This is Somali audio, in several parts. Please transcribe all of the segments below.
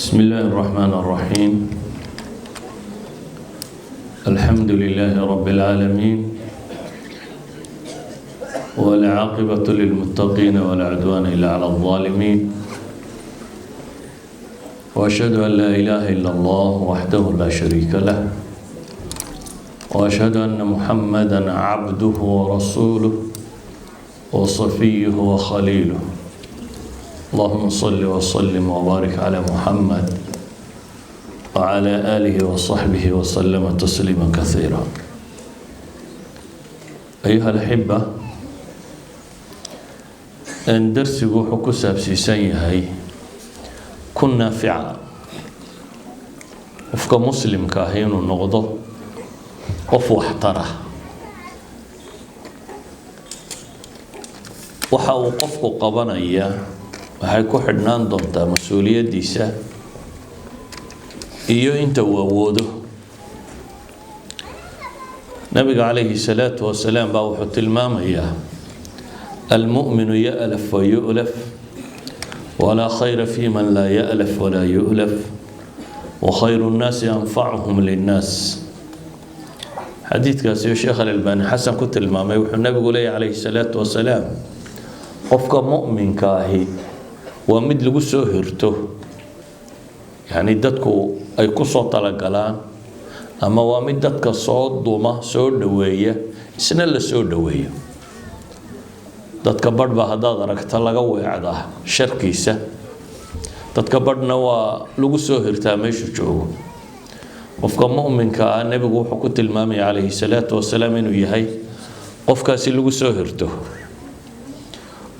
بسم الله الرحمن الرحيم. الحمد لله رب العالمين، والعاقبة للمتقين ولا عدوان إلا على الظالمين، وأشهد أن لا إله إلا الله وحده لا شريك له، وأشهد أن محمدًا عبده ورسوله وصفيه وخليله. اللهم صل وسلم وبارك على محمد وعلى آله وصحبه وسلم تسليما كثيرا. أيها الأحبة، أن درسigu wuxuu ku saabsiisan yahay kun naafica. qofka muslimka ah inuu noqdo qof waxtar ah. waxa uu qofku qabanaya waxay ku xidhnaan doontaa mas-uuliyadiisa iyo inta uu awoodo. nabiga calayhi salaatu wasalaam baa wuxuu tilmaamayaa almu'minu ya'laf wa yu'laf walaa khayra fi man laa ya'laf walaa yu'laf wa khayru nnaasi anfacuhum linnaas. xadiidkaasi sheekh al-Albani xasan ku tilmaamay. wuxuu nabigu leeyahay calayhi salaatu wasalaam, qofka mu'minka ahi waa mid lagu soo hirto, yacni dadku ay ku soo talagalaan, ama waa mid dadka soo duma, soo dhoweeya, isna la soo dhoweeyo. dadka badh baa haddaad aragta laga weecdaa sharkiisa, dadka badhna waa lagu soo hirtaa meeshu joogo. qofka mu'minka ah nebigu wuxuu ku tilmaamaya calayhi salaatu wasalaam inuu yahay qofkaasi lagu soo hirto.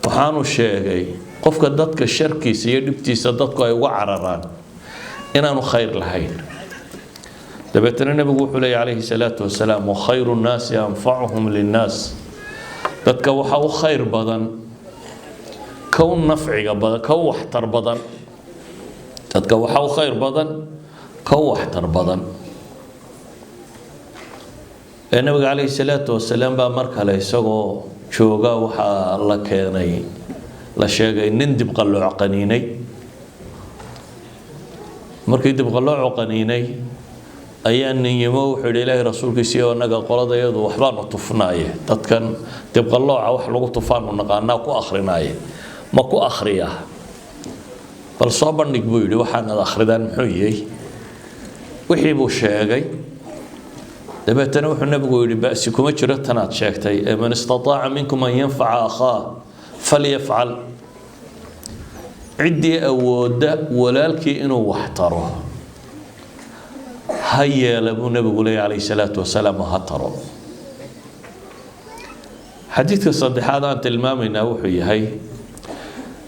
waxaanu sheegay qofka dadka sharkiisa iyo dhibtiisa dadku ay uga cararaan inaanu khayr lahayn. dabeetana nebigu wuxuu leeyahay calayhi salaatu wasalaam, wa khayru nnaasi anfacuhum linnaas. dadka waxa u khayr badan kow nafciga badan, kow waxtar badan. dadka waxa u khayr badan kow waxtar badan. nabiga calayhi salaatu wasalaam baa mar kale isagoo jooga waxaa la keenay, la sheegay nin dibqallooc qaniinay. markii dibqalloocu qaniinay ayaa nin yimo wuxuu yidhi ilaahay rasuulkiisii oo naga qoladayadu waxbaanu tufnaaye, dadkan dibqallooca wax lagu tufaanu naqaanaa ku akrinaaye, ma ku akhriyaa? bal soo bandhig buu yidhi, waxaanad akhridaan muxuu yahay? wixii buu sheegay. dabeetana wuxuu nabigu yidhi, ba'si kuma jiro tanaad sheegtay, man istataaca minkum an yanfaca akhaa falyafcal. ciddii awooda walaalkii inuu wax taro ha yeela buu nabigu leeyahay calayhi salaatu wasalaam, ha taro. xadiidka saddexaad aan tilmaamaynaa wuxuu yahay,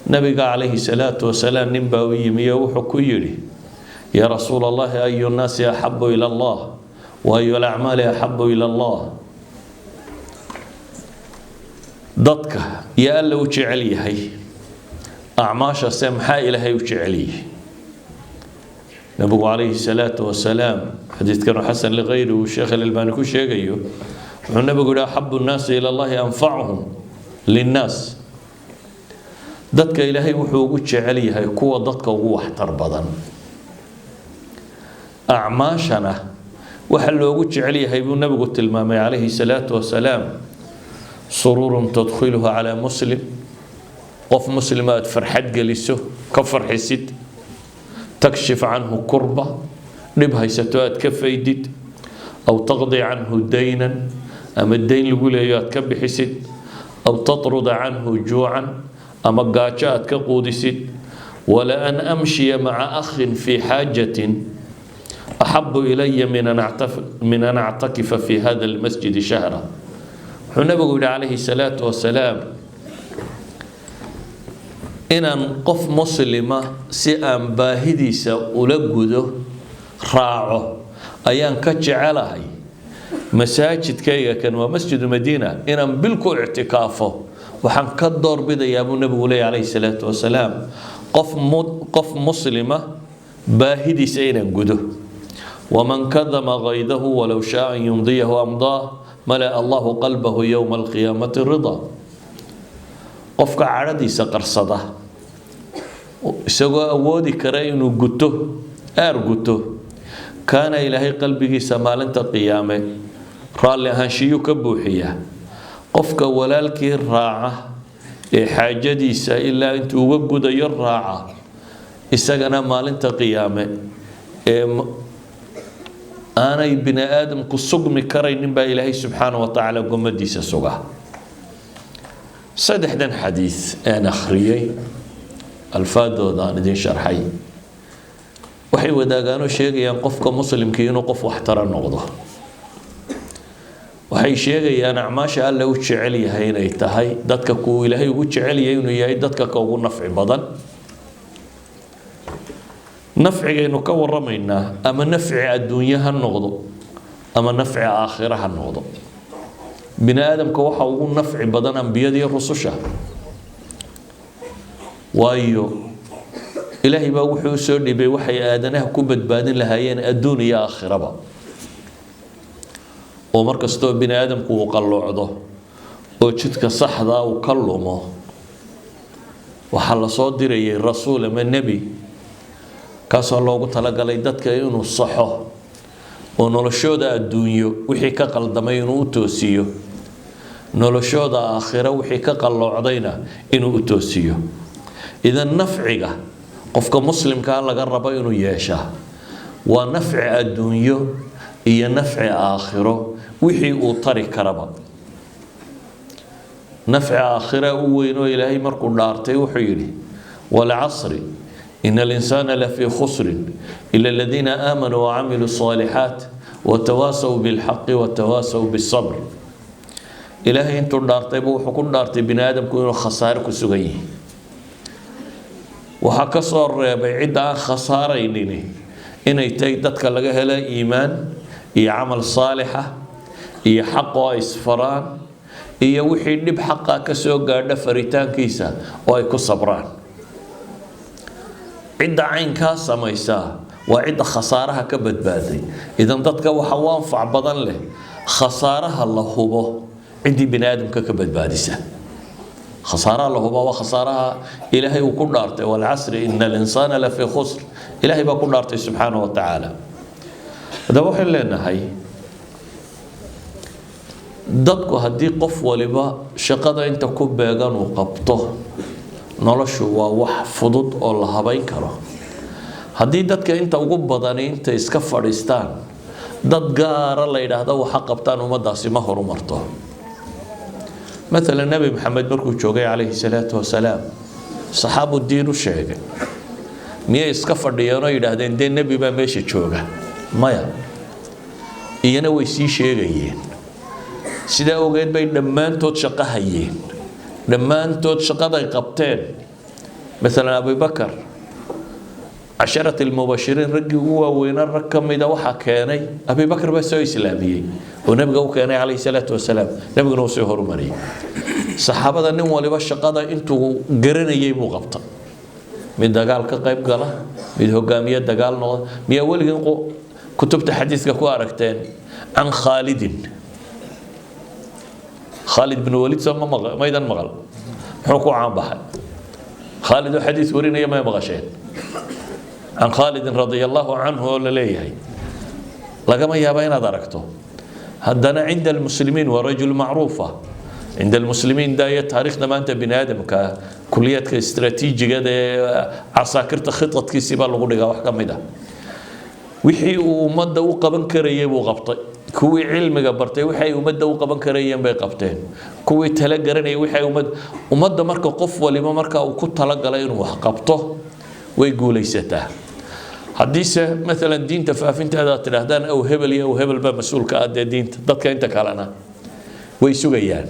nabiga calayhi salaatu wasalaam nin baa u yimi oo wuxuu ku yidhi, yaa rasuula allahi, ayu nnaasi axabu ila allah wa ayu alacmaali axabu ila allah. dadka yaa alla u jecel yahay, acmaashase maxaa ilaahay u jecel yahay? nabigu calayhi salaatu wasalaam, xadiidkanu xasan likayri uu sheekh al-Albani ku sheegayo, wuxuu nabigu yihi, axabu nnaasi ila allahi anfacuhum linnaas. dadka ilaahay wuxuu ugu jecel yahay kuwa dadka ugu waxtar badan. acmaashana waxa loogu jecel yahay buu nabigu tilmaamay calayhi salaatu wasalaam, sururun tadkhiluhu calaa muslim. qof muslima aad farxad geliso, ka farxisid. takshif canhu kurba, dhib haysato aad ka faydid. aw taqdi canhu daynan, ama dayn lagu leeyo aad ka bixisid. aw tatruda canhu juucan, ama gaajo aad ka quudisid. wala an amshiya maca akhin fii xaajatin axabu ilaya min an actakifa fi hada almasjidi shahra. wuxuu nabigu yihi calayhi salaatu wasalaam, inaan qof muslima si aan baahidiisa ula gudo raaco ayaan ka jecelahay masaajidkayga kan waa masjidu madiina inaan bil ku ictikaafo. waxaan ka doorbidayaa buu nabigu leeyahay calayhi salaatu wasalaam, qof muslima baahidiisa inaan gudo. waman kadama gaydahu walow shaa an yumdiyahu amdaah malaa allahu qalbahu yowma alqiyaamati ridaa. qofka cadhadiisa qarsada isagoo awoodi kara inuu guto guto kaana ilaahay qalbigiisa maalinta qiyaame raalli ahaanshiyu ka buuxiya qofka walaalkii raaca ee xaajadiisa ilaa intuu uga gudayo raaca isagana maalinta qiyaame ee aanay bini aadamku sugmi karaynin baa ilaahay subxaanahu wa tacaala gomadiisa suga saddexdan xadiis aan akhriyay alfaadooda aan idin sharxay waxay wadaagaan oo sheegayaan qofka muslimkii inuu qof waxtara noqdo waxay sheegayaan acmaasha alle u jecel yahay inay tahay dadka kuwa ilaahay ugu jecel yahay inuu yahay dadka ka ugu nafci badan nafcigaynu ka waramaynaa ama nafci adduunye ha noqdo ama nafci aakhira ha noqdo bini aadamka waxa ugu nafci badan ambiyada iyo rususha waayo ilaahay baa wuxuu soo dhibay waxay aadanaha ku badbaadin lahaayeen adduun iyo aakhiraba oo markastoo bini aadamku uu qalloocdo oo jidka saxda uu ka lumo waxaa la soo dirayay rasuul ama nebi kaasoo loogu talagalay dadka inuu saxo oo noloshooda adduunyo wixii ka qaldamay inuu u toosiyo noloshooda aakhira wixii ka qalloocdayna inuu u toosiyo idan nafciga qofka muslimka laga rabo inuu yeeshaa waa nafci adduunyo iyo nafci aakhiro wixii uu tari karaba nafci aakhira u weyn oo ilaahay markuu dhaartay wuxuu yidhi walcasri ina alinsaana lafii khusrin ila aladiina aamanuu wacamiluu الصaalixaat watawaasaw bilxaqi watawaasaw bisabr ilaahay intuu dhaartayba wuxuu ku dhaartay bini aadamku inuu khasaare ku sugan yihi waxaa ka soo reebay cidda aan khasaaraynini inay tahay dadka laga helo iimaan iyo camal saalixa iyo xaq oo ay isfaraan iyo wixii dhib xaqa ka soo gaadha faritaankiisa oo ay ku sabraan cidda caynkaa samaysaa waa cidda khasaaraha ka badbaaday idan dadka waxa u anfac badan leh khasaaraha la hubo ciddii bini aadamka ka badbaadisa khasaaraha la hubo waa khasaaraha ilaahay uu ku dhaartay walcasri ina alinsaana lafii khusr ilaahay baa ku dhaartay subxaanahu wa tacaala haddaba waxaan leenahay dadku haddii qof waliba shaqada inta ku beegan uu qabto noloshu waa wax fudud oo la habayn karo haddii dadka inta ugu badani inta iska fadhiistaan dad gaara la yidhaahdo waxa qabtaan ummadaasi ma horumarto مثلا النبي محمد مركو جوغي عليه الصلاة والسلام صحابو الدين الشيخ مية اسكفر ديانا يدهدين دين نبي ما ماشي جوغا مايا إيانا ويسي شيغيين سيدا اوغيد باي دمان تود شقا هيين دمان تود شقا داي قبتين مثلا أبي بكر عشرة المباشرين رجي هو وين الركم إذا وحى كاني أبي بكر بس إسلامي ونبقى كاني عليه الصلاة والسلام نبقى نوصي هرمري صحابة النوم اللي بالشقادة أنتوا قرنا يجيبوا غبطة من دجال كقيب قلا من هجامية دجال نو مية أول كتبت حديث كواركتين عن خالد بن وليد سما ميدان مغل حكوا عن بحد خالد حديث ورينا ما يبغى شيء عن خالد رضي الله عنه ولا ليه لقما يا بين دركته هدنا عند المسلمين ورجل معروفة عند المسلمين ده تاريخنا ما أنت بني آدم ككلية استراتيجية ده عساكرت خطط كيسيبا لغوريغا وحكم ده وحي ومدة وقبن كريه وغبطي كوي علم قبرتي وحي ومدة وقبن كريه بقبتين كوي تلقرني وحي ومدة مركا قف ولما مركا وكنت تلقى وحقبته ويقول ليسته حديثة مثلا دين تفافنت هذا تلاهدان أو هبل أو هبل بقى مسؤول كأدي دين ضدك أنت كلنا ويسوق يان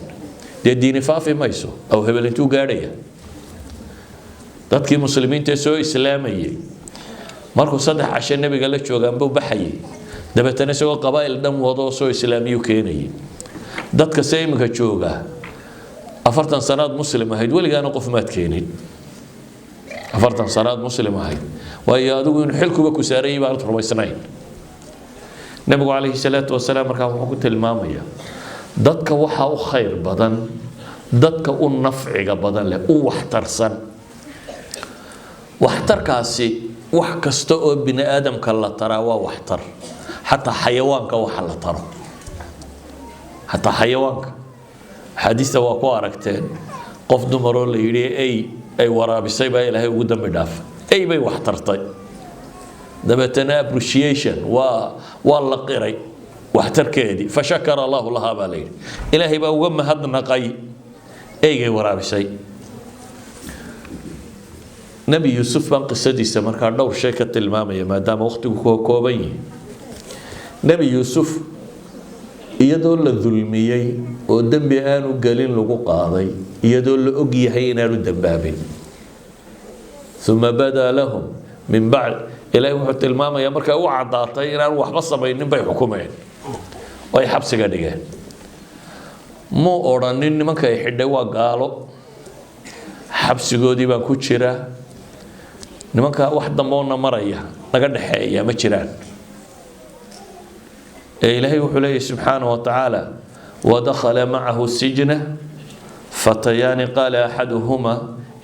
دي دين فافي ما يسوق أو هبل أنتو قارية ضدك مسلمين تسوي إسلامية مركو صدح عشان النبي قال لك شو جنبه بحي ده بتنسوا قبائل دم وضوء سوي إسلامي وكيني ضدك سيم كشوجا أفرتن سناد مسلم هيد ولي أنا قف مات كيني أفرتن سناد مسلم هيد وهي أدوين حلكوا بكساري بعد ربع سنين النبي عليه الصلاة والسلام ركعوا حكوت المامية ضدك وحى خير بدن ضدك النفع بدن له واحترسن waxtarkaasi wax kasta oo bini aadamka la taraa waa waxtar xataa xayawaanka waxa la taro xataa xayawaanka xadiista waa ku aragteen qof dumar oo la yiri ay waraabisay baa ilaahay ugu dambi dhaaf ay bay waxtartay dabeetana appreciation waa la qiray waxtarkeedii fashakara allahu laha baa la yidhi ilaahay baa uga mahadnaqay eygay waraabisay nabi yuusuf baan qisadiisa markaa dhowr shay ka tilmaamaya maadaama waqtigu kooban yahay nabi yuusuf iyadoo la dulmiyey oo dembi aanu gelin lagu qaaday iyadoo la og yahay inaanu dambaabin uma badaa lahum min bacd ilaahay wuxuu tilmaamayaa markay u caddaatay inaan waxba samaynin bay xukumeen oo ay xabsiga dhigeen muu odhanin nimanka ay xidhay waa gaalo xabsigoodii baan ku jiraa nimanka wax damboona maraya naga dhaxeeya ma jiraan إلهي وحليه سبحانه وتعالى ودخل معه السجن فتيان قال أحدهما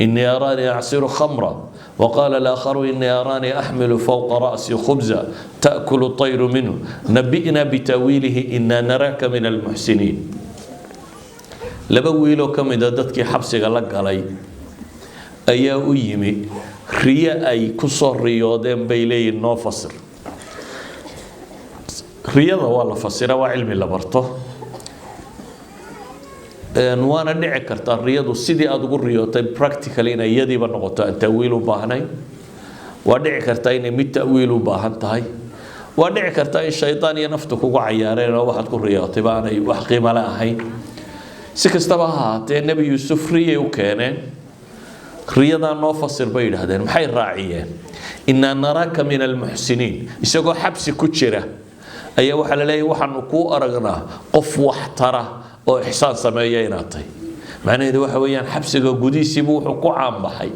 إني أراني أعصر خمرا وقال الآخر إني أراني أحمل فوق رأسي خبزا تأكل الطير منه نبئنا بتأويله إنا نراك من المحسنين لبويلو كم إذا دتك حبسك لك علي أيا أيمي ريا أي كسر رياضين بيلي النوفصر riyada waa la fasira waa cilmi la barto waana dhici kartaa riyadu sidii aad ugu riyootay practically inay iyadiiba noqoto aan ta'wiil u baahnayn waa dhici kartaa inay mid ta'wiil u baahan tahay waa dhici kartaa in shaydaan iyo naftu kugu cayaareen oo waxaad ku riyootay baanay wax qiimo la ahayn si kastaba ha ahaatee nebi yuusuf riyay u keeneen riyadaa noo fasir bay yidhaahdeen maxay raaciyeen innaa naraaka min almuxsiniin isagoo xabsi ku jira ayaa waxa la leeyahay waxaanu ku aragnaa qof wax tara oo ihsaan sameeya inaad tahay macnaheedu waxa weeyaan xabsiga gudiisiiba wuxuu ku caanbaxay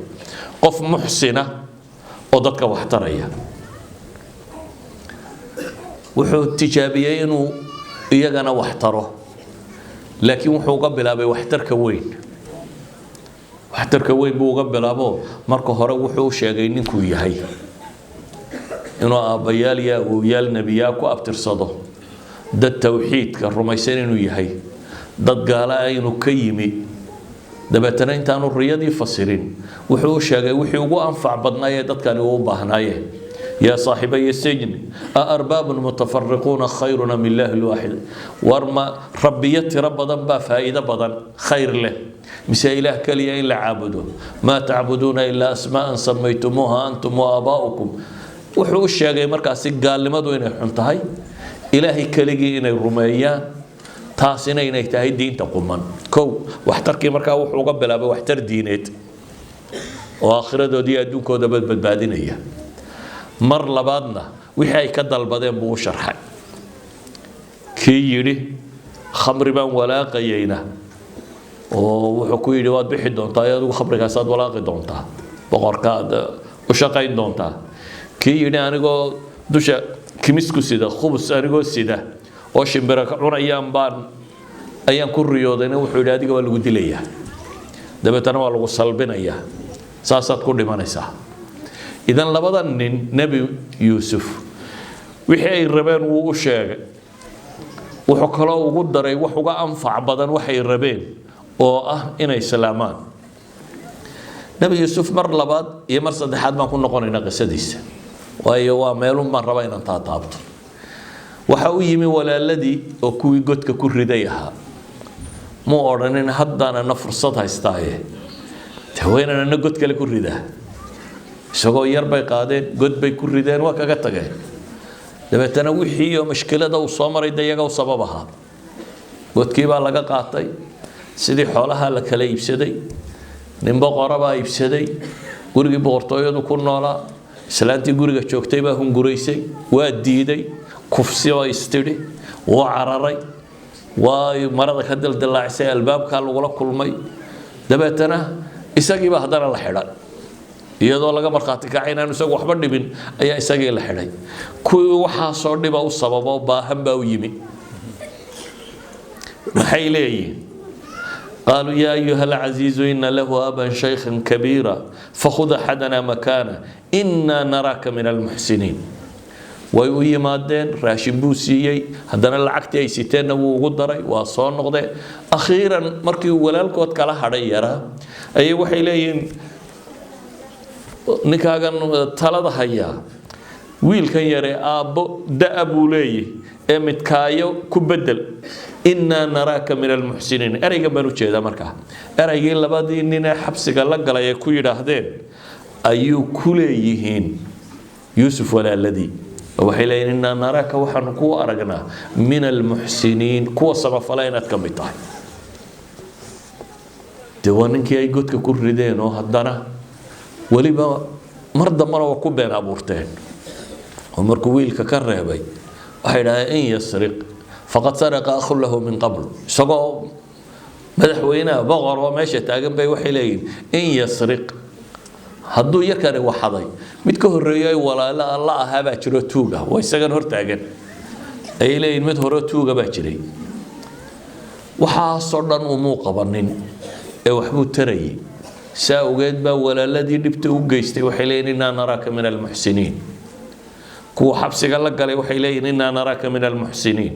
qof muxsina oo dadka wax taraya wuxuu tijaabiyay inuu iyagana wax taro laakiin wuxuu uga bilaabay waxtarka weyn buu uga bilaabo marka hore wuxuu sheegay ninkuu yahay inuu aabayaal iyo awowyaal nebiyaa ku abtirsado dad tawxiidka rumaysan inuu yahay dad gaala inuu ka yimi dabeetana intaanu riyadii fasirin wuxuu u sheegay wixii ugu anfac badnaayee dadkani u baahnaayeen yaa saaxiibay sijni aarbaabun mutafarriquuna khayruna min illaahi alwaahid warma rabbiya tira badan baa faa'iido badan khayr leh mise ilaah kaliya in la caabudo maa tacbuduuna ilaa asmaa'an samaytumuuha antum wa aabaa'ukum wuxuu u sheegay markaasi gaalnimadu inay xun tahay ilaahay keligii inay rumeeyaan taasina inay tahay diinta quman kow waxtarkii markaa wuxuu uga bilaabay waxtar diineed oo aakhiradoodii adduunkooda badbaadinaya mar labaadna wixii ay ka dalbadeen buu u sharxay kii yidhi khamri baan walaaqayayna oo wuxuu ku yidhi waad bixi doontaa adigu khamrigaasaad walaaqi doontaa boqorkaad u shaqayn doontaa kii yidhi anigoo dusha kimisku sida khubus anigoo sida oo shimbira cunayaan ayaan ku riyoodayna wuxuu yidhi adiga waa lagu dilayaa dabeetana waa lagu salbinayaa saasaad ku dhimanaysaa idan labada nin nebi yuusuf wixii ay rabeen wuu u sheegay wuxuu kaloo ugu daray wax uga anfac badan waxay rabeen oo ah inay salaamaan nebi yuusuf mar labaad iyo mar saddexaad baan ku noqonaynaa qisadiisa waayo waa meelun baan rabaa inaan taataabto waxa u yimi walaaladii oo kuwii godka ku riday ahaa muu odhanin haddaanana fursad haystaaye haweenanana god kale ku ridaa isagoo yar bay qaadeen god bay ku rideen waa kaga tageen dabeetana wixii iyo mashkilada uu soo maray dayaga u sabab ahaa godkii baa laga qaatay sidii xoolaha la kala iibsaday nin boqora baa iibsaday gurigii boqortooyadu ku noolaa islaantii guriga joogtay baa hunguraysay waa diiday kufsi oo istiri waa cararay waa marada ka dildilaacisay albaabka lagula kulmay dabeetana isagii baa haddana la xidhay iyadoo laga markhaati kacay inaanu isagu waxba dhibin ayaa isagii la xidhay kuwii waxaasoo dhiba u sababo baahan baa u yimi maxay leeyihiin قالوا يا أيها العزيز إن له أبا شيخا كبيرا فخذ أحدنا مكانه إنا نراك من المحسنين way u yimaadeen raashin buu siiyey haddana lacagtii ay siteenna wuu ugu daray waa soo noqdeen akhiiran markii uu walaalkood kala hadhay yaraa ayay waxay leeyihiin ninkaagan talada hayaa wiilkan yare aabbo da'a buu leeyahay ee midkaayo ku bedel innaa naraaka min almuxsiniin eraygan baan u jeedaa markaa eraygii labadii nin ee xabsiga la galay ee ku yidhaahdeen ayuu ku leeyihiin yuusuf walaaladii waxay leeyihiin innaa naraaka waxaanu kuu aragnaa min almuxsiniin kuwa samafala inaad ka mid tahay dee waa ninkii ay godka ku rideen oo haddana weliba mar dambana waa ku been abuurteen oo markuu wiilka ka reebay waxay dhahdeen in yasriq faqad saraqa akhu lahu min qabl isagoo madaxweynaha boqor oo meesha taagan bay waxay leeyihiin in yasriq hadduu yarkani waxaday mid ka horreeyay walaalo alla ahaa baa jiro tuuga waa isagan hor taagan ayay leeyihiin mid hore tuuga baa jiray waxaasoo dhan umuu qabanin ee waxbuu tarayay saa ogeed baa walaaladii dhibta u geystay waxay leeyihiin innaa naraaka min almuxsiniin kuwa xabsiga la galay waxay leeyihiin innaa naraaka min almuxsiniin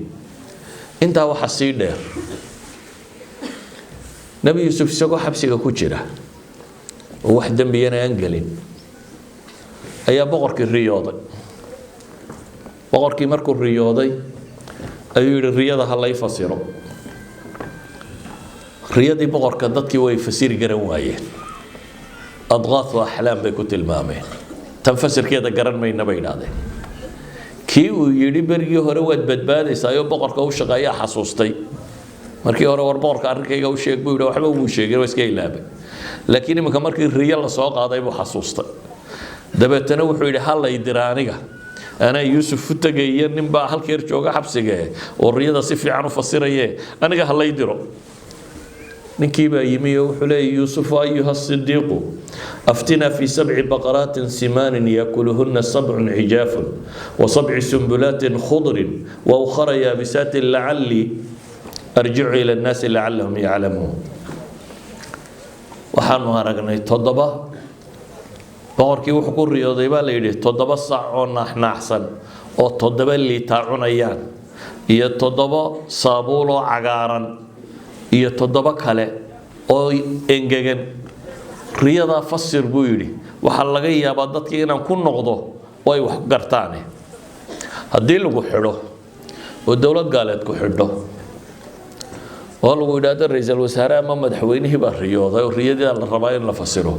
intaa waxa sii dheer nabi yuusuf isagoo xabsiga ku jira oo wax dambiyana aan gelin ayaa boqorkii riyooday boqorkii markuu riyooday ayuu yidhi riyada ha lay fasiro riyadii boqorka dadkii way fasiri garan waayeen adqaathu axlaam bay ku tilmaameen tan fasirkeeda garan mayna bay idhaahdeen kii uu yidhi berigii hore waad badbaadaysaa oo boqorka u shaqeeyaa xasuustay markii hore war boqorka arrinkayga u sheeg buu yidhi waxba uu sheegay waa iska ilaabay laakiin iminka markii riyo la soo qaaday buu xasuustay dabeetana wuxuu yidhi ha lay dira aniga anaa yuusuf u tegaya ninbaa halkeer jooga xabsiga oo riyada si fiican u fasiraye aniga ha lay diro ninkii baa yimi oo wuxuu leeyahay yuusuf ayuha sidiiqu aftina fi sabci baqaraatin simaanin yakuluhunna sabcun cijaafun wa sabci sumbulaatin khudrin wa ukhara yaabisaatin lacallii arjicu ila annaasi lacallahum yaclamuun waxaanu aragnay 7 boqorkii wuxuu ku riyooday baa la yidhi 7 sac oo naaxnaaxsan oo 7 liitar cunayaan iyo 7 saabuul oo cagaaran iyo 7 kale oo engegan riyada fasir buu yidhi waxa laga yaabaa dadkii inaan ku noqdo oo ay wax gartaan haddii lagu xidho oo dowlad gaaleed ku xidho oo lagu yidhaahdo ra'iisul wasaare ama madaxweynihii baa riyooday oo riyadii la rabaa in la fasiro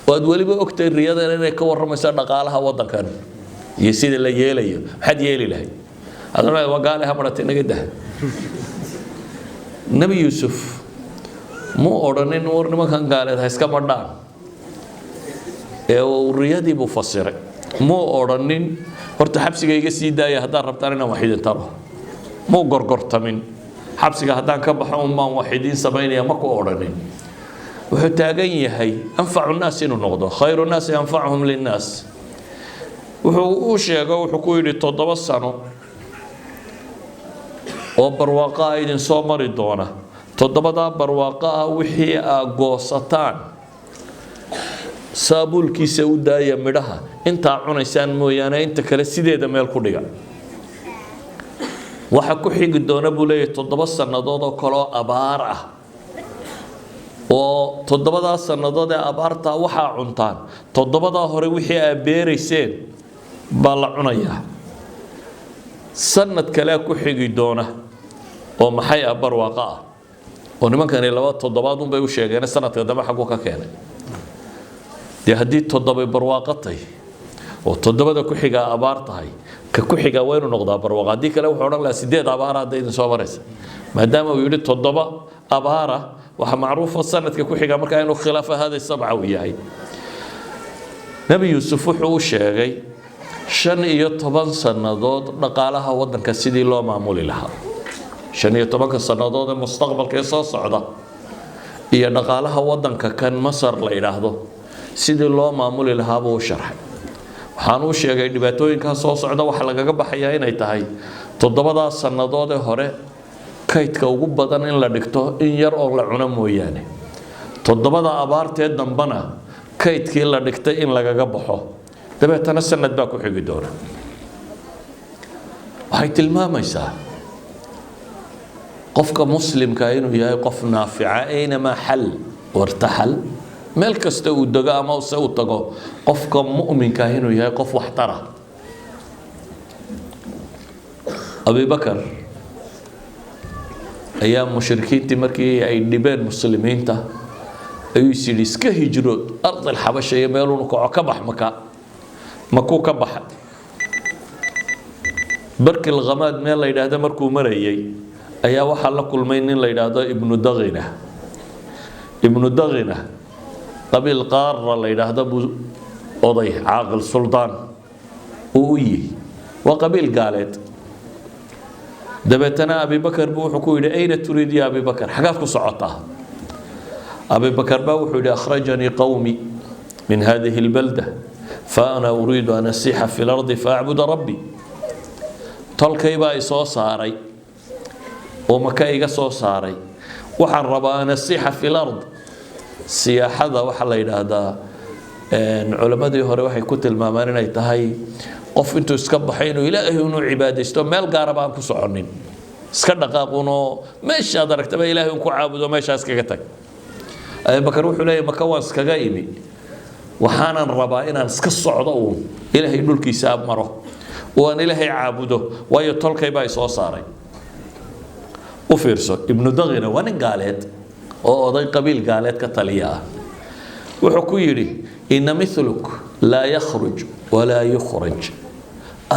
oo aad weliba ogtay riyadan inay ka warramayso dhaqaalaha waddankan iyo sida la yeelayo maxaad yeeli lahayd adana waa gaalaha marati naga dah nabi yuusuf muu odhanin war nimankan gaaleed ha iska madhaan ee uu riyadii buu fasiray muu odhanin horta xabsiga iga sii daaya haddaad rabtaan inaan wax idin taro muu gorgortamin xabsiga haddaan ka baxo umbaan wax idiin samaynaya ma ku odhanin wuxuu taagan yahay anfacu nnaas inuu noqdo khayru nnaasi anfacuhum linnaas wuxuu u sheego wuxuu ku yidhi 7 sano oo barwaaqo ah idin soo mari doona 7daa barwaaqo ah wixii aa goosataan saabuulkiisa u daaya midhaha intaa cunaysaan mooyaane inta kale sideeda meel ku dhiga waxa ku xigi doona buu leeyahay 7 sannadood oo kale oo abaar ah oo 7daa sannadood ee abaarta waxaa cuntaan 7daa hore wixii aa beerayseen baa la cunayaa sanad kale ku xigi doona oo maxay ah barwaaqo ah oo nimankani 2 toddobaad un bay u sheegeen sanadka dambe xaggu ka keenay dee haddii 7 barwaaqo tahay oo 7da ku xiga abaar tahay ka ku xiga waa inuu noqdaa barwaaqo haddii kale wuxuu odhan lahaa 8 abaar hadday idin soo maraysa maadaama uu yidhi 7 abaara waxa macruufa sanadka ku xiga markaa inuu khilaafa hada 7 uu yahay nabi yuusuf wuxuu u sheegay 15 sannadood dhaqaalaha waddanka sidii loo maamuli lahaa 15 sannadood ee mustaqbalka ee soo socda iyo dhaqaalaha waddanka kan Masar la yiraahdo sidii loo maamuli lahaa buu sharxay waxaan u sheegay dhibaatooyinka soo socda waxa lagaga baxayaa inay tahay 7 sannadood ee hore kaydka ugu badan in la dhigto in yar oo la cuno mooyaane toddobada abaartee dambana kaydkii la dhigtay in lagaga baxo dabeetana sanad baa ku xigi doona waxay tilmaamaysaa qofka muslimka inuu yahay qof naafica aynama xal wartaxal meel kasta uu dego ama se uu tago qofka mu'minka inuu yahay qof waxtara abubakar ayaa mushrikiintii markii ay dhibeen muslimiinta ayuu is yidhi iska hijrood ardal xabasha iyo meeluunu kaco ka bax makuu ka baxa barki lkhamaad meel la yidhaahdo markuu marayay ayaa waxaa la kulmay nin la yidhaahdo ibnu dakhina qabiil qaara la yidhaahdo buu oday caaqil suldaan uu u yihi waa qabiil gaaleed dabeetana abibakar buu wuxuu ku yidhi ayna turiid ya abibakar xagaad ku socotaa abibakar baa wuxuu yidhi akhrajanii qowmi min hadihi اlbalda faana uriidu an asiixa fi lardi faacbuda rabbi tolkay baa isoo saaray oo maka iga soo saaray waxaan rabaa an asiixa fi lard siyaaxada waxaa la yidhaahdaa culammadii hore waxay ku tilmaamaan inay tahay qof intuu iska baxay inuu ilaahay inuu cibaadaysto meel gaaraba aan ku soconin iska dhaqaaqunoo meeshaad aragtaba ilaahay un ku caabudo meeshaas kaga tag abubakar wuxuu leeyahy maka waan iskaga imi waxaanan rabaa inaan iska socdo uun ilaahay dhulkiisa maro oo aan ilaahay caabudo waayo tolkay baa isoo saaray u fiirso ibnu dakhina waa nin gaaleed oo oday qabiil gaaleed ka taliya ah wuxuu ku yidhi ina miluk laa yakhruj walaa yukhraj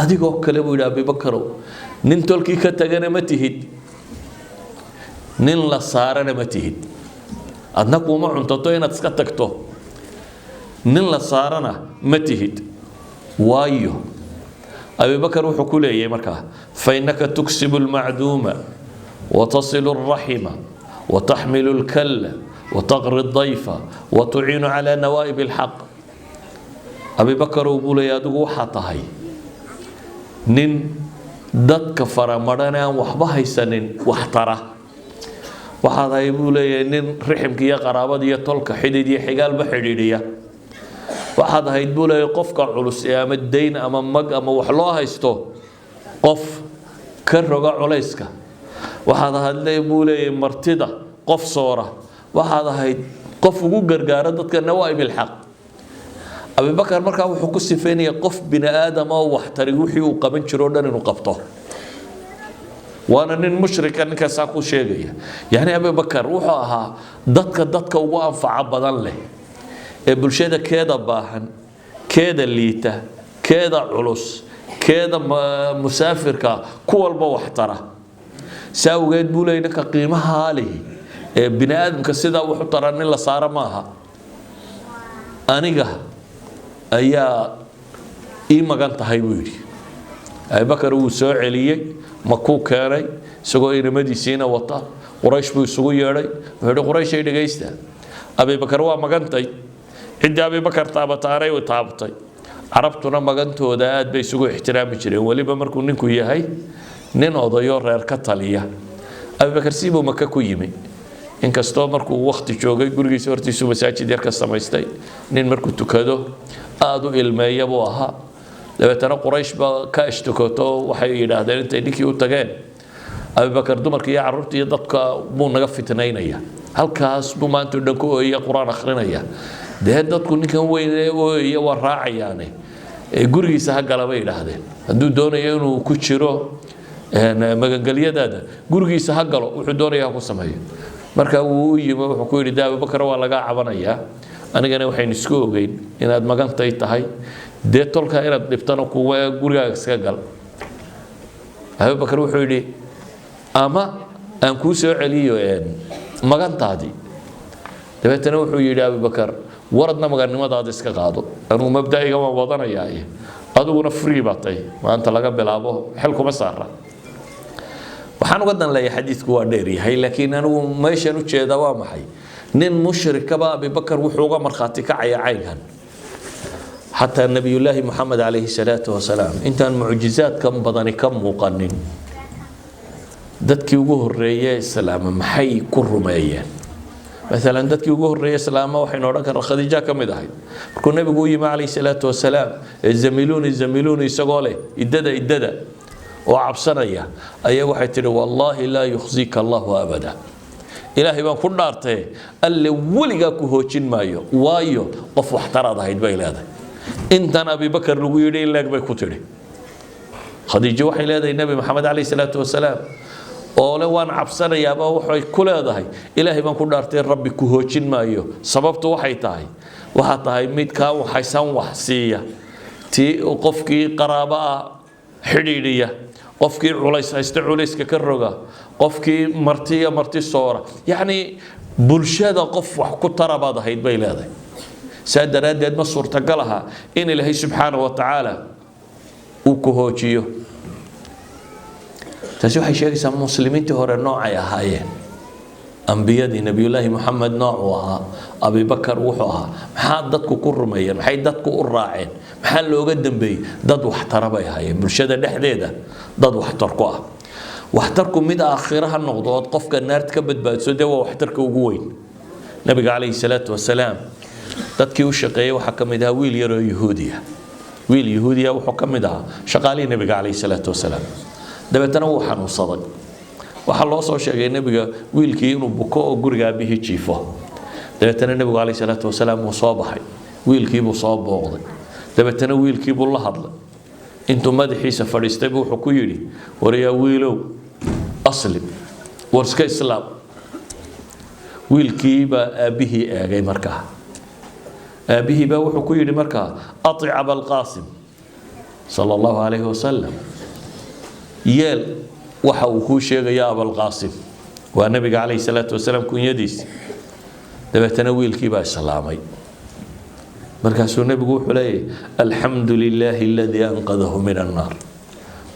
adigoo kale buu yidhi abibakarow nin tolkii ka tagana ma tihid nin la saarana ma tihid adna kuuma cuntato inaad iska tagto nin la saarana ma tihid waayo abibakar wuxuu ku leeyahay markaa fainaka tuksibu lmacduuma وتصل الرحم وتحمل الكل وتقري الضيف وتعين على نوائب الحق أبي بكر وبولي أدو حطهي نين دتك فرمرنا وحبهي سنين واحتره وهذا يقولي نين رحمك يا قرابة يا طلق حديدي حقال بحديدية وهذا يقولي قفك علوس يا مدين أما مج أما وحلاها يستو قف كرجع عليسك waxaad ahayd buu leeyahay martida qof soora waxaad ahayd qof ugu gargaara dadka nawaaib ilxaq abubakar markaa wuxuu ku sifeynaya qof bini aadam oo wax tari wixii uu qaban jiro dhan inuu qabto waana nin mushrika ninkaasaa ku sheegaya yani abubakar wuxuu ahaa dadka ugu anfaca badan leh ee bulshada keeda baahan keeda liita keeda culus keeda musaafirka ku walba wax tara saawgeed buu leeyahay ninka qiimaha leh ee bini aadamka sida wuxuu taran in la saaro maaha aniga ayaa ii magan tahay buu yidhi abubakar wuu soo celiyey makuu keenay isagoo inamadiisiina wata quraysh buu isugu yeedhay wuxuu yidhi quraysh ay dhegaysta abubakar waa magantay ciddii abubakar taabataanay u taabatay carabtuna magantooda aad bay isugu ixtiraami jireen weliba markuu ninku yahay nin odayo reer ka taliya abubakar siibuu maka ku yimi inkastoo markuu waqti joogay gurigiisa hortiisu masaajid yar ka samaystay nin markuu tukado aad u ilmeeya buu ahaa dabeetana quraysh baa ka ishtakoto waxay yidhaahdeen intay ninkii u tageen abubakar dumarka iyo carruurta iyo dadka buu naga fitnaynaya halkaas buu maanta dhan ku ooyaya qur-aan akhrinaya dee dadku ninkan weyn ooyaya waa raacayaane gurigiisa ha gala bay yidhaahdeen hadduu doonayo inuu ku jiro magangelyadaada gurigiisa ha galo wuxuu doonaya ha ku sameeyo marka wuu u yimi wuxuu ku yidhi abubakar waa lagaa cabanayaa anigana waxaynu isku ogeyn inaad magantay tahay dee tolka inaad dhibtana kuwa gurigaaga iska gal abubakar wuxuu yidhi ama aan kuu soo celiyo magantaadii dabeetana wuxuu yidhi abubakar waradna magannimadaada iska qaado anugu mabda'iga waan wadanayaa adiguna free baa tahay maanta laga bilaabo xil kuma saara waxaan uga dan leeyahay xadiidku waa dheer yahay laakiin anigu meeshan u jeeda waa maxay nin mushrikaba abubakar wuxuu uga markhaati kacaya caynkan xataa nabiyullaahi maxamed calayhi salaatu wasalaam intaan mucjizaadkan badani ka muuqanin dadkii ugu horeeyay islaama maxay ku rumeeyeen مثلا dadkii ugu horeeyay islaama waxay odhan karaan Khadiija kamid ahayd markuu nabigu u yimi calayhi salaatu wasalaam zamiluni isagoo leh idada oo cabsanaya ayaa waxay tiri wallahi la yukhzika Allahu abada ilaahay baan ku dhaartay alle waliga ku hoojin maayo waayo qof wax tarad ahayd bay leedahay intan Abi Bakar lagu yiri ilaag bay ku tiri Khadiija waxay leedahay nabi Maxamed calayhi salaatu wasalaam oo le waan cabsanayaaba waxay ku leedahay ilaahay baan ku dhaartay rabbi ku hoojin maayo sababtu waxay tahay mid ka waxaysan wax siiya tii qofkii qaraaba xidhiidhiya qofkii culays haysta culayska ka roga qofkii marti soora yani bulshada qof wax ku tarabaad ahayd bay leedahay saadaradeed ma suurtagalaha in ilaahay subhanahu wa ta'ala uu ku hoojiyo taasi waxay sheegaysaa muslimiintii hore noocay ahaayeen anbiyadii nabiyullaahi Muhammad noocu ahaa Abi Bakar wuxuu ahaa maxaa dadku ku rumeeyeen maxay dadku u raaceen maxaa looga dambeeyay dad wax tarabay ahaayeen bulshada dhexdeeda dad wax tar ku ah wax tarku mid aakhiraha noqdo qofka naarta ka badbaadso waa wax tarka ugu weyn nabiga calayhi salaatu wasalaam dadkii u shaqeeyay waxa kamid ah wiil yar oo yahuudiya wuxuu kamid ahaa shaqaalii nabiga calayhi salaatu wasalaam dabeetana wuu xanuunsaday waxa loo soo sheegay nabiga wiilkii inuu buko oo guriga aabihii jiifo dabeetana nabiga calayhi salaatu wasalaam uu soo baxay wiilkii buu soo booqday dabeetana wiilkii buu la hadlay intuu madaxiisa fadhiistay wuxuu ku yiri wariya wiilow aslim warska islaam wiilkii baa aabihii eegay markaa aabihii baa wuxuu ku yiri markaa ati abul qasim sallallahu alayhi wasallam yeel waxa uu ku sheegay abul qasim waa nabiga calayhi salaatu wasalaam kunyadiis dabeetana wiilkii baa islaamay markaasuu nabigu wuxuu leeyahay alxamdulillaahi alladii anqadahu min annaar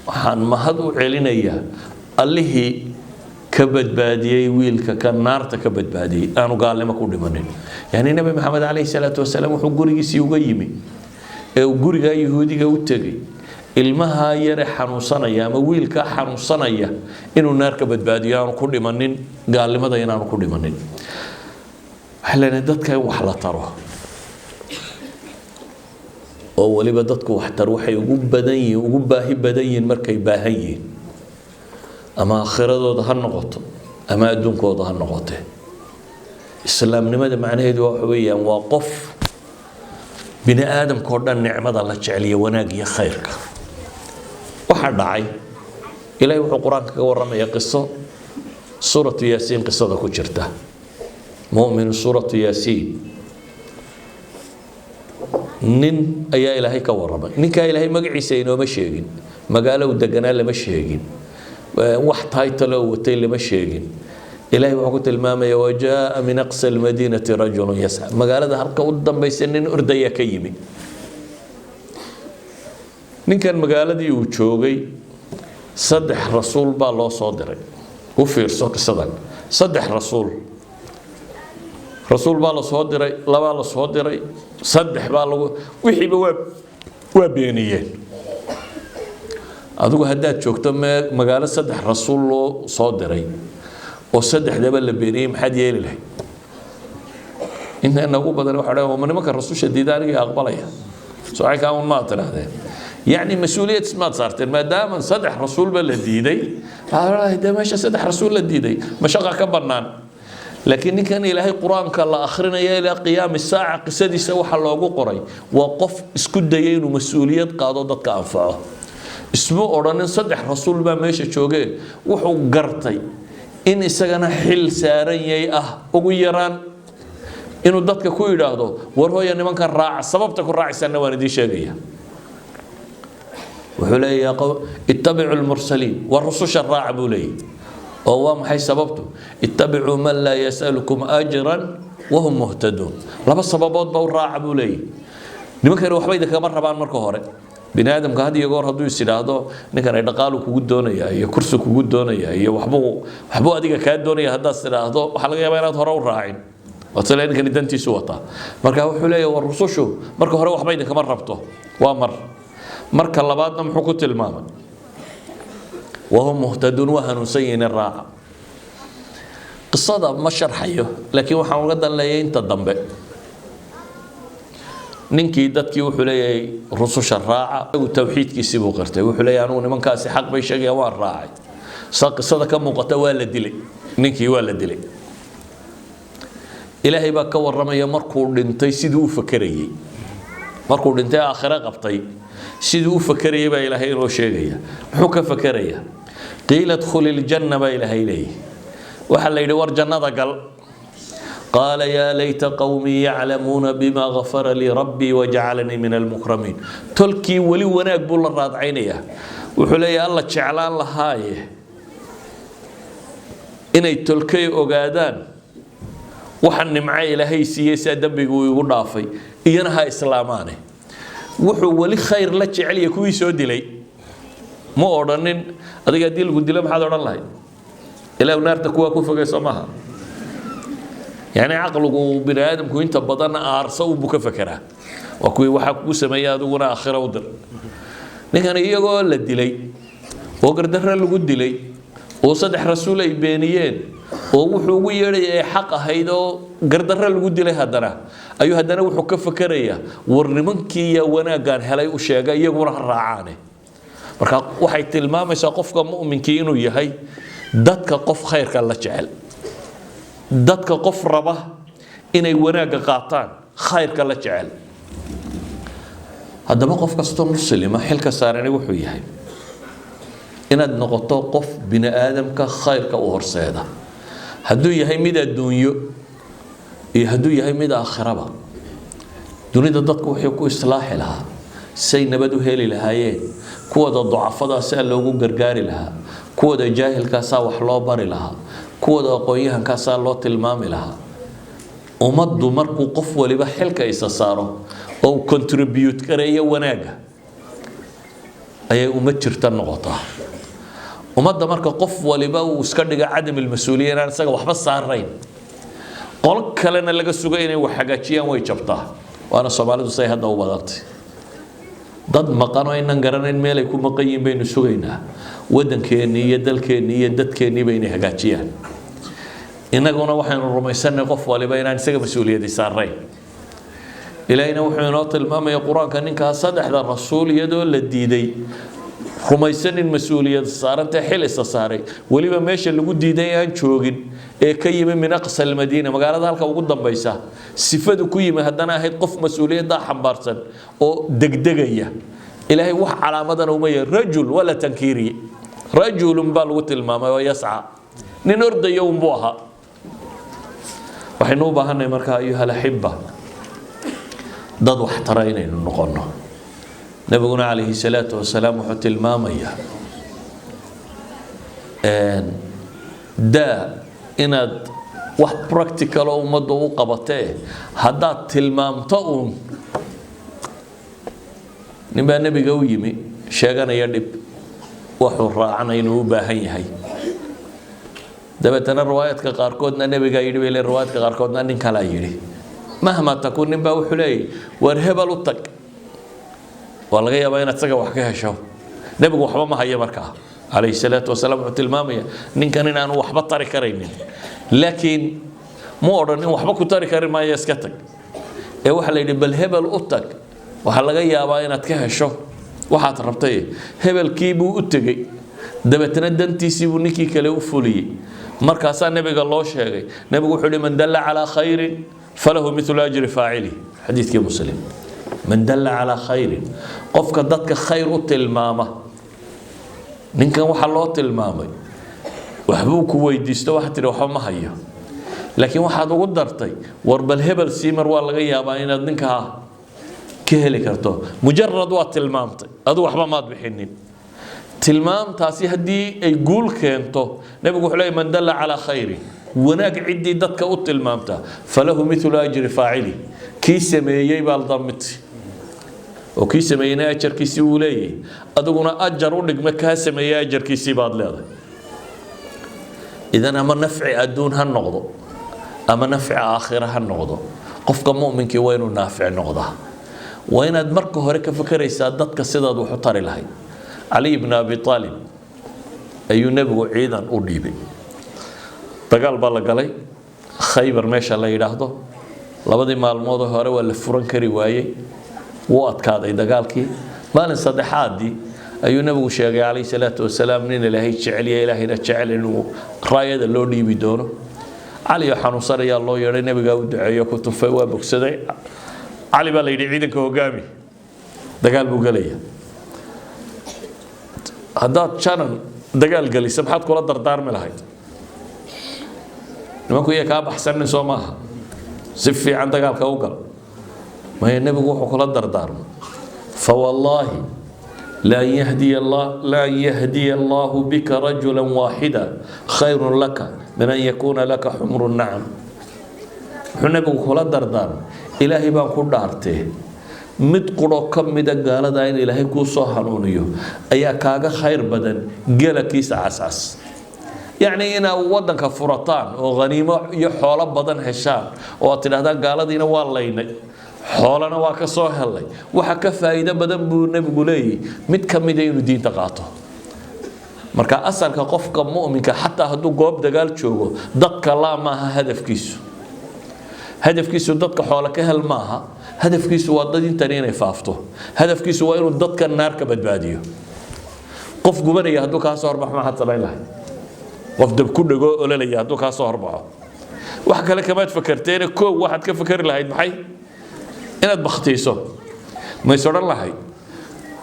waxaan mahad u celinayaa allihii ka badbaadiyay wiilka ka naarta ka badbaadiyay aanu gaalnimo ku dhimanin yani nabi maxamed calayhi salaatu wasalaam wuxuu gurigiisii uga yimi ee guriga yahuudiga u tegay ilmaha yare xanuunsanaya ama wiilka xanuunsanaya inuu naar ka badbaadiyo aanu ku dhimanin gaalnimada inaanu ku dhimanin waxa la dadka wax la taro oo waliba dadku wax tar waxay ugu baahi badan yihiin markay baahan yihiin ama aakhiradooda ha noqoto ama adduunkooda ha noqote islaamnimada macnaheedu waxa weeyaan waa qof bini aadamka oo dhan nicmada la jeceliyo wanaag iyo khayrka waxa dhacay ilaahay wuxuu quraanka ka warramaya qiso suuratu yaasiin qisada ku jirta mu'min suuratu yaasiin nin ayaa ilaahay ka warramay ninka ilaahay magaciisa inooma sheegin magaalo deganaa lama sheegin wax title oo watay lama sheegin ilaahay wuxuu ku tilmaamaya wajaa min aqsa almadinati rajulun yas'a magaalada halka u dambaysan nin ordaya ka yimi ninkan magaaladii uu joogay saddex rasuul baa loo soo diray u fiirso qisadan saddex rasuul baa la soo diray laba la soo diray saddex baa lagu wixiiba waa beeniyeen adigu haddaad joogto magaalo saddex rasuul loo soo diray oo saddexdaba la beeniyay maxaad yeeli lahayd inta ugu badan waxa dhaw ma nimanka rasuusha diidaaniga aqbalaya soo ay kaan ma tirahdeen يعني مسؤولية ما صارت ما دام صدح رسول بلديدي هذا ده ماشي صدح رسول لديدي مشقة كبرنان لكن كان إلهي قرآن كلا آخرنا يا إلى قيام الساعة قصدي سوى حلاقو قري وقف اسكت دين ومسؤولية قاضي كأنفعه اسمه أوران صدح رسول ما ماشي شوقي وحو قرطي إن سجنا حل ساري وغيران إنه ضدك كوي هذا وهو يعني من كان راع سببتك الراعي سنة واندي شقية وحلي يا قوم اتبعوا المرسلين والرسل الراع بولي وهو ما حي سببته اتبعوا من لا يسألكم أجرا وهم مهتدون لا بس سببات بو الراع بولي نمكن روح بيدك مرة بعد مرة هوري بني آدم كهدي يقول هدو يصير هذا نكن يدقالو كوجود دونيا يا كرسي كوجود دونيا يا وحبو أديك كاد دونيا هذا صير هذا وحلقة يا بينات هراو الراعين وصلنا كان دنتي سوطة مركا وحلي والرسل شو مركا هراو بيدك مرة ربطه وامر marka labaadna muxuu ku tilmaamay وهم مهتدون وهنسين الراعة قصة ما شرحيه لكن وحنا غدا لا انت الضنبه ninkii dadkii wuxuu leeyahay rususha raaca oo tawxiidkiisa buu qartay wuxuu leeyahay anigu nimankaasi xaq bay sheegayaan waan raacay qisada ka muuqata waa la dilay ninkii waa la dilay ilaahay baa ka waramaya markuu dhintay sidii uu fakarayay markuu dhintay aakhira qabtay sidii uu fakarayay baa ilaahay inoo sheegaya muxuu ka fakaraya qiila dkhulil janna baa ilaahay leeyahay waxa la yidhi war jannada gal قال يا ليت قومي يعلمون بما غفر لي ربي وجعلني من المكرمين تلكي ولي وناك بول الراد عينيه وحلي الله جعلان لهاي إني تلكي أقادان وحن معي لهي سياسة دنبي ويقول رافي إيانها إسلاماني وحو ولي خير لك علي كوي سودي لي مو أردنين هذا قد يلقوا الدلم حاضر الله إلا ونار تكوى كوفة سماها يعني عقلك بني آدم كنت بدنا أرسو بك فكرة وكوي وحكو سمياد ونا آخر ودر لكن يقول للدلي وقدر له الدلي وصدح رسولي بينيين ووحو يري حق هيدو قدر له الدلي هدنا أيها هدنا وحك فكرية ورنمنكي يا ونا قال هلاي وشاقا يقول الرعاني marka waxay tilmaamaysaa qofka mu'minka inuu yahay dadka qof khayrka la jecel dadka qof raba inay wanaaga qaataan khayrka la jecel haddaba qof kastoo muslima xilka saaran wuxuu yahay inaad noqoto qof bini aadamka khayrka u horseeda hadduu yahay mid adduunyo iyo hadduu yahay mid aakhiraba dunida dadku waxay ku islaaxi lahaa say nabad u heli lahaayeen kuwada ducafada si loogu gargaari lahaa kuwada jaahilkaasa wax loo bari lahaa kuwada aqoonyahankaasa loo tilmaami lahaa ummaddu markuu qof waliba xilka isa saaro oo contribute gareeyo wanaaga ayay ummad jirta noqotaa ummadda marka qof waliba uu iska dhiga cadam ilmasuuliya inaan isaga waxba saarayn qol kalena laga sugo inay wax hagaajiyaan way jabtaa waana Soomaalidu say hadda u badantay dad maqan oo inaan garanayn meel ay ku maqan yihiin baynu sugaynaa wadankeena iyo dalkeena iyo dadkeena bayna hagaajiyaan inaguna waxaanu rumaysanay qof waliba inaan isaga mas'uuliyad saaray ilaahayna wuxuu inoo tilmaamay quraanka ninka saddexda rasuul iyadoo la diiday rumaysanin mas'uuliyad saaranta xil isa saaray waliba meesha lagu diiday aan joogin ee ka yimi min aqsal madiina magaalada halka ugu dambaysa sifadu ku yimi hadana ahayd qof mas'uuliyada xambaarsan oo degdegaya ilaahay wax calaamadana uma yahay rajul wala tankiri rajul bal tilmaamay oo yas'a nin ordayo buu ahaa waxaynu u baahanay marka ayuha alhibba dad wax taraynaynu noqono nabiguna alayhi salatu wasalaam wuxuu tilmaamaya da inaad wax practical oo ummadda u qabatee haddaad tilmaamto uun ninbaa nabiga u yimi sheeganaya dhib wuxuu raacanay inuu u baahan yahay dabeetana riwaayadka qaarkoodna nabiga yidhi bay riwaayadka qaarkoodna nin kale yidhi mahma takun ninbaa wuxuu leeyahay war hebel u tag waa laga yaabaa inaad isaga wax ka hesho nabigu waxba ma hayo markaa عليه الصلاة والسلام وتلمامية نكان أنا وحبة طريق كريمين لكن مو أرني وحبة كطريق كريم ما يسكتك إيه وحلا يدي بالهبل أوتك وحلا جاي أباين أتكه شو واحد ربطيه هبل كيبو أوتجي دبتنا دنتي سيبو نكي كلو فولي مركزان نبي الله شيء نبي يقول من دل على خير فله مثل أجر فاعله حديث كي مسلم من دل على خير قفك ضدك خير تلمامه ninkan waxa loo tilmaamay waxbuu ku weydiisto wax tiri waxa ma hayo laakiin waxaad ugu dartay war bal hebel siimar waa laga yaabaa inaad ninka ka heli karto mujarrad waa tilmaamtay adu waxba maad bixinin tilmaamtaasi hadii ay guul keento nabigu wuxuu leeyahay man dalla ala khayri wanaag cidii dadka u tilmaamta falahu mithlu ajri fa'ili kii sameeyay bal damti وكي سمينا أجر كيسي ولي أدونا أجر ولك ما كاسمي أجر كيسي بعد لهذا إذا أما نفع أدون هالنقض أما نفع آخرة هالنقض قفك مؤمن كي وين نافع النقضة وين أدمرك هرك فكر يسادتك السداد وحطار الهي علي بن أبي طالب ayuu nebigu ciidan u dhiibay dagaal baa la galay khaybar meesha la yidhaahdo labadii maalmood hore waa la furan kari waayey wuu adkaaday dagaalkii maalin saddexaadii ayuu nebigu sheegay calayhi salaatu wasalaam nin ilaahay jecel yahay ilaahayna jecel inuu raayada loo dhiibi doono cali oo xanuunsan ayaa loo yeedhay nebigaa u duceeyo ku tufay waa bogsaday cali baa la yidhi ciidanka hogaami dagaal buu gelaya haddaad janan dagaal gelisa maxaad kula dardaarmi lahayd nimanku iya kaa baxsanin soo maaha si fiican dagaalka u gal maya nebigu wuxuu kula dardaarmay fawallaahi لا يهدي الله بك رجلا واحدا خير لك من أن يكون لك حمر النعم حنبه كلا دردار إلهي بان كل دارته mid quro kamida gaalada in ilaahay ku soo hanuuniyo ayaa kaaga khayr badan geelkiisa casas يعني ina wadanka furataan oo qaniimo iyo xoolo badan heshaan oo tidhaahdaan gaaladiina waa laynay xoolana waa ka soo helay waxa ka faa'iido badan buu nabigu leeyahay mid kamid ah inuu diinta qaato marka asalka qofka mu'minka xataa haduu goob dagaal joogo dadka la maaha hadafkiisu dadka xoolo ka hel maaha hadafkiisu waa dad intan inay faafto hadafkiisu waa inuu dadka naar ka badbaadiyo qof gubanaya haduu ka soo horbax ma had sameyn lahayd qof dab ku dhago ololaya haduu ka soo horbaxo wax kale kama fakarteen koow waxaad ka fakari lahayd maxay inaad bakhtiiso ma isodhan lahay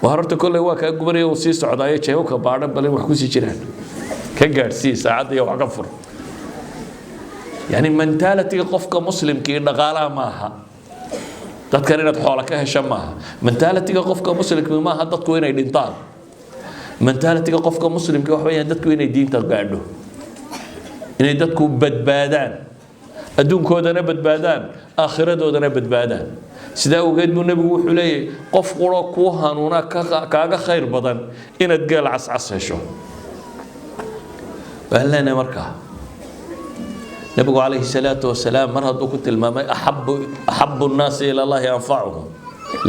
waa horta kolley waa kaa gubanaya uu sii socdaayo jeebka baadhan bal in wax ku sii jiraan ka gaadhsii saacadda iyo wax ka fur yani mentaalitiga qofka muslimkii dhaqaalaha maaha dadkan inaad xoola ka hesha maaha mentaalitiga qofka muslimkii maaha dadku inay dhintaan mentaalitiga qofka muslimkii wax weeyaan dadku inay diinta gaadho inay dadku badbaadaan adduunkoodana badbaadaan aakhiradoodan badbaadaan sida awgeed buu nabigu wuxuu leeyahay qof qoro ku hanuuna kaaga khayr badan inaad gaal cascas hesho waalana markaa nabigu calayhi salaatu wasalaam mar hadduu ku tilmaamay axabu nnaasi ila allahi anfacuhum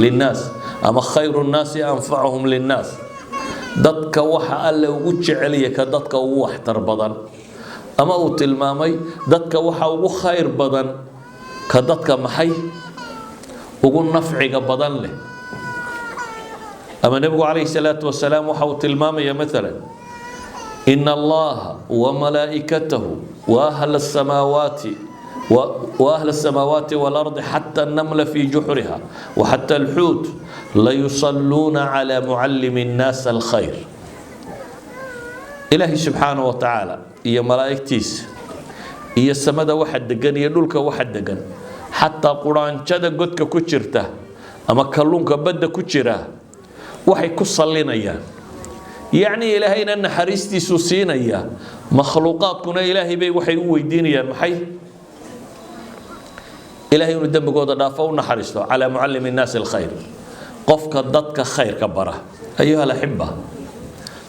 linnaas ama khayru nnaasi anfacuhum linnaas dadka waxa alle ugu jecelaya ka dadka ugu waxtar badan ama uu tilmaamay dadka waxa ugu khayr badan ka dadka maxay ugu nafciga badan leh ama nabigu calayhi salaatu wasalaam waxa uu tilmaamaya maalan إن الله وملائكته وأهل السماوات والأرض حتى النمل في جحرها وحتى الحوت ليصلون على معلم الناس الخير إلهي سبحانه وتعالى يا ملائكتيس يا السماء واحد دقن يا دولك واحد دقن حتى قرآن شد قدك كتشرته أما كلونك بد كتشره وحي كصلينا إياه يعني إلهينا أن حريستي سوسينا إياه مخلوقات كنا إلهي بي وحي ويدين يا محي إلهي ندم بقوة دافعونا حريسته على معلم الناس الخير قفك ضدك خير كبره أيها الأحبة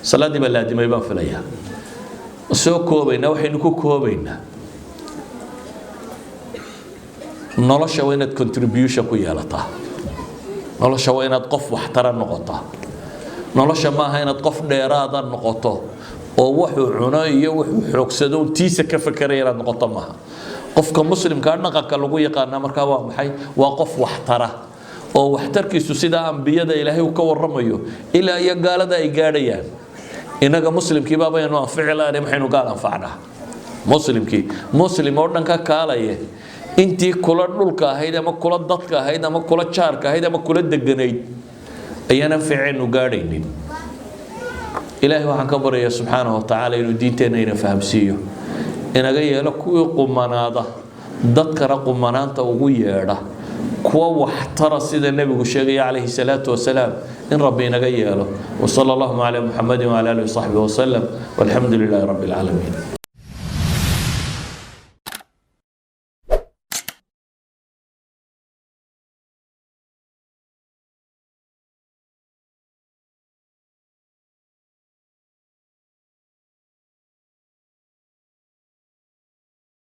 صلاة دي بلادي ما يبان في الأيام سو كوبينا وحي نكو كوبينا نولش وينت contribution كو يالتا نولش وينت قف واحترى النقطة nolosha maaha inaad qof dheeraada noqoto oo wuxuu cuno iyo wuxuu xoogsado tiisa ka fakaraya inaad noqoto maaha qofka muslimka dhaqanka lagu yaqaan marka waa maxay waa qof waxtara oo waxtarkiisu sida ambiyada ilaahay uu ka waramayo ilaa iyo gaalada ay gaadhayaan inaga muslimkii baa baynu anficilaa maxaynu gaal anfacnaa muslim oo dhanka kaalaya intii kula dhulka ahayd ama kula dadka ahayd ama kula jaarka ahayd ama kula deganayd ayana fiicinu gaadhaynin ilaahay waxaan ka baraya subxaanahu wa tacaala inuu diinteena ina fahamsiiyo inaga yeelo kuwii qumanaada dadkana qumanaanta ugu yeedha kuwa waxtara sida nebigu sheegaya calayhi salaatu wasalaam in rabbi inaga yeelo wasala allahuma calaa muxamadin wacala aalihi wasaxbihi wasalam walxamdu lilaahi rabbi alcaalamiin